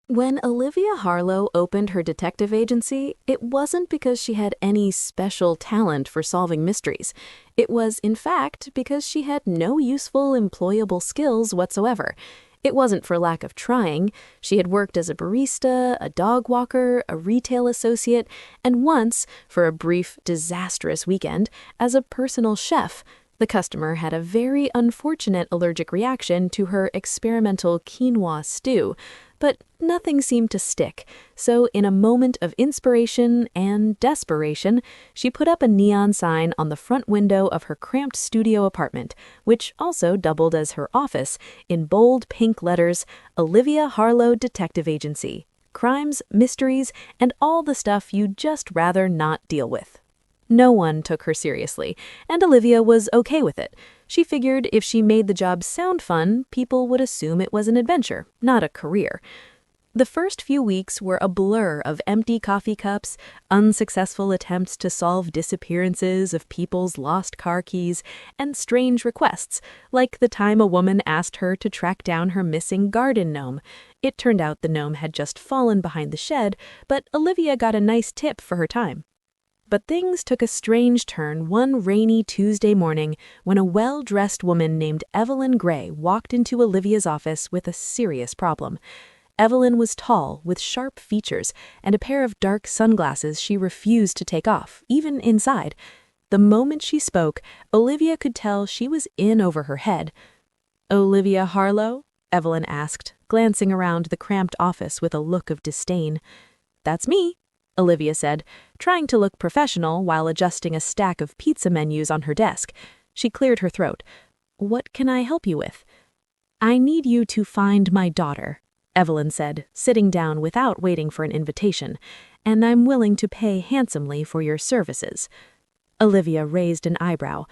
When Olivia Harlow opened her detective agency, it wasn't because she had any special talent for solving mysteries. It was, in fact, because she had no useful, employable skills whatsoever. It wasn't for lack of trying. She had worked as a barista, a dog walker, a retail associate, and once, for a brief, disastrous weekend, as a personal chef. The customer had a very unfortunate allergic reaction to her experimental quinoa stew, but nothing seemed to stick, so in a moment of inspiration and desperation, she put up a neon sign on the front window of her cramped studio apartment, which also doubled as her office, in bold pink letters, Olivia Harlow Detective Agency. Crimes, mysteries, and all the stuff you'd just rather not deal with. No one took her seriously, and Olivia was okay with it. She figured if she made the job sound fun, people would assume it was an adventure, not a career. The first few weeks were a blur of empty coffee cups, unsuccessful attempts to solve disappearances of people's lost car keys, and strange requests, like the time a woman asked her to track down her missing garden gnome. It turned out the gnome had just fallen behind the shed, but Olivia got a nice tip for her time. But things took a strange turn one rainy Tuesday morning when a well-dressed woman named Evelyn Gray walked into Olivia's office with a serious problem. Evelyn was tall, with sharp features, and a pair of dark sunglasses she refused to take off, even inside. The moment she spoke, Olivia could tell she was in over her head. "Olivia Harlow?" Evelyn asked, glancing around the cramped office with a look of disdain. "That's me," Olivia said, trying to look professional while adjusting a stack of pizza menus on her desk. She cleared her throat. "What can I help you with?" "I need you to find my daughter," Evelyn said, sitting down without waiting for an invitation, "and I'm willing to pay handsomely for your services." Olivia raised an eyebrow.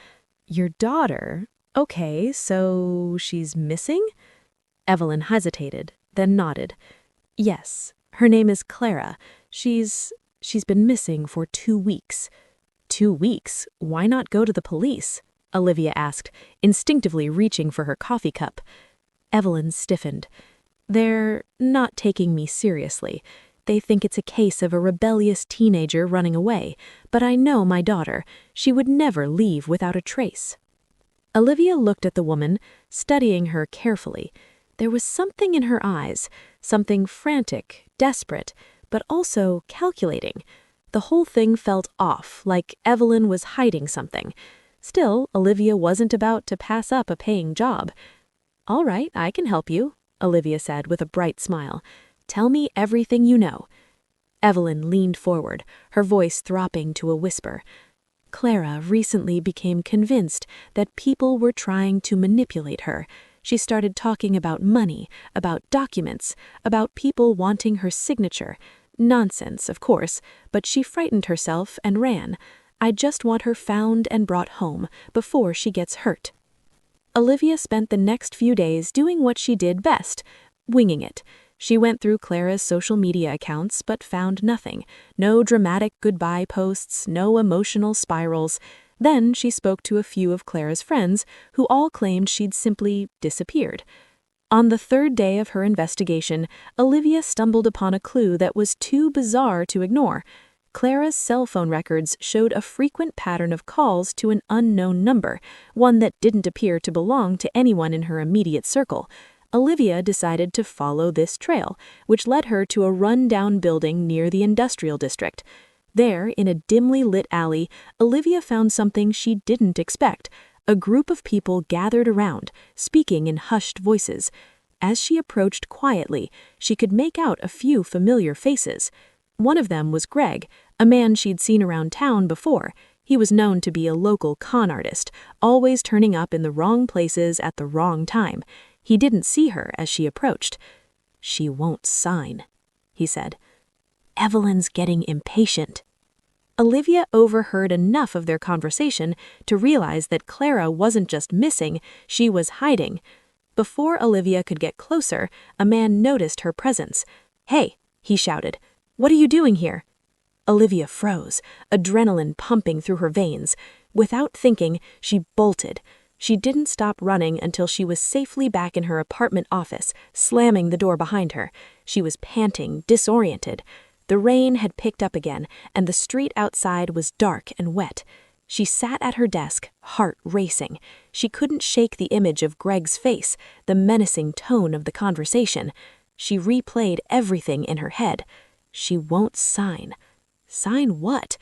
"Your daughter? Okay, so she's missing?" Evelyn hesitated, then nodded. "Yes, her name is Clara. She's been missing for 2 weeks." 2 weeks? Why not go to the police? Olivia asked, instinctively reaching for her coffee cup. Evelyn stiffened. "They're not taking me seriously. They think it's a case of a rebellious teenager running away, but I know my daughter. She would never leave without a trace." Olivia looked at the woman, studying her carefully. There was something in her eyes, something frantic, desperate, but also calculating. The whole thing felt off, like Evelyn was hiding something. Still, Olivia wasn't about to pass up a paying job. "All right, I can help you," Olivia said with a bright smile. "Tell me everything you know." Evelyn leaned forward, her voice dropping to a whisper. "Clara recently became convinced that people were trying to manipulate her. She started talking about money, about documents, about people wanting her signature. Nonsense, of course, but she frightened herself and ran. I just want her found and brought home before she gets hurt." Olivia spent the next few days doing what she did best, winging it. She went through Clara's social media accounts but found nothing. No dramatic goodbye posts, no emotional spirals. Then she spoke to a few of Clara's friends, who all claimed she'd simply disappeared. On the 3rd day of her investigation, Olivia stumbled upon a clue that was too bizarre to ignore. Clara's cell phone records showed a frequent pattern of calls to an unknown number, one that didn't appear to belong to anyone in her immediate circle. Olivia decided to follow this trail, which led her to a run-down building near the industrial district. There, in a dimly lit alley, Olivia found something she didn't expect. A group of people gathered around, speaking in hushed voices. As she approached quietly, she could make out a few familiar faces. One of them was Greg, a man she'd seen around town before. He was known to be a local con artist, always turning up in the wrong places at the wrong time. He didn't see her as she approached. "She won't sign," he said. "Evelyn's getting impatient." Olivia overheard enough of their conversation to realize that Clara wasn't just missing, she was hiding. Before Olivia could get closer, a man noticed her presence. "Hey," he shouted, "what are you doing here?" Olivia froze, adrenaline pumping through her veins. Without thinking, she bolted. She didn't stop running until she was safely back in her apartment office, slamming the door behind her. She was panting, disoriented. The rain had picked up again, and the street outside was dark and wet. She sat at her desk, heart racing. She couldn't shake the image of Greg's face, the menacing tone of the conversation. She replayed everything in her head. She won't sign. Sign what?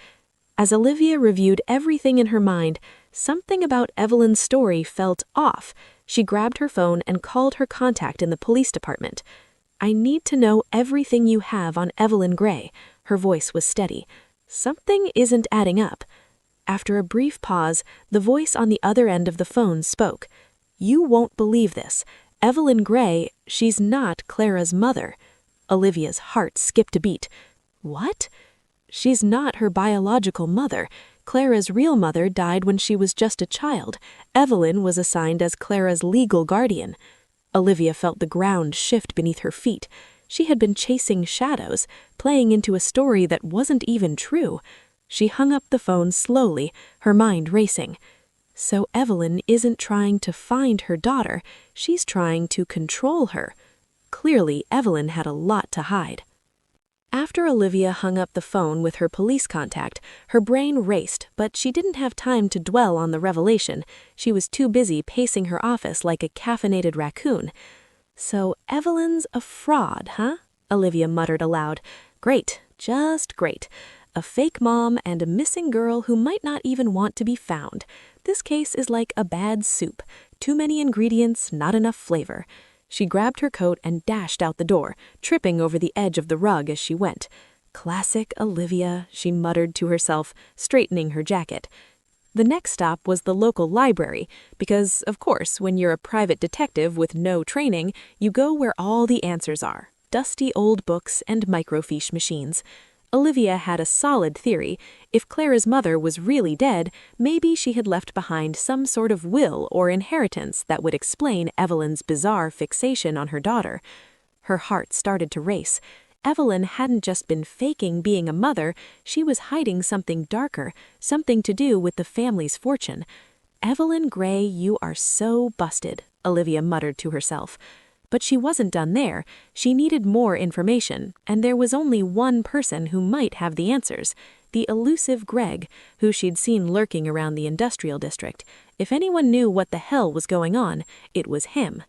As Olivia reviewed everything in her mind, something about Evelyn's story felt off. She grabbed her phone and called her contact in the police department. "I need to know everything you have on Evelyn Gray." Her voice was steady. "Something isn't adding up." After a brief pause, the voice on the other end of the phone spoke. "You won't believe this. Evelyn Gray, she's not Clara's mother." Olivia's heart skipped a beat. "What?" "She's not her biological mother. Clara's real mother died when she was just a child. Evelyn was assigned as Clara's legal guardian." Olivia felt the ground shift beneath her feet. She had been chasing shadows, playing into a story that wasn't even true. She hung up the phone slowly, her mind racing. So Evelyn isn't trying to find her daughter, she's trying to control her. Clearly, Evelyn had a lot to hide. After Olivia hung up the phone with her police contact, her brain raced, but she didn't have time to dwell on the revelation. She was too busy pacing her office like a caffeinated raccoon. "So Evelyn's a fraud, huh?" Olivia muttered aloud. "Great, just great. A fake mom and a missing girl who might not even want to be found. This case is like a bad soup. Too many ingredients, not enough flavor." She grabbed her coat and dashed out the door, tripping over the edge of the rug as she went. "Classic Olivia," she muttered to herself, straightening her jacket. The next stop was the local library, because, of course, when you're a private detective with no training, you go where all the answers are: dusty old books and microfiche machines. Olivia had a solid theory. If Clara's mother was really dead, maybe she had left behind some sort of will or inheritance that would explain Evelyn's bizarre fixation on her daughter. Her heart started to race. Evelyn hadn't just been faking being a mother, she was hiding something darker, something to do with the family's fortune. "Evelyn Gray, you are so busted," Olivia muttered to herself. But she wasn't done there. She needed more information, and there was only one person who might have the answers: the elusive Greg, who she'd seen lurking around the industrial district. If anyone knew what the hell was going on, it was him.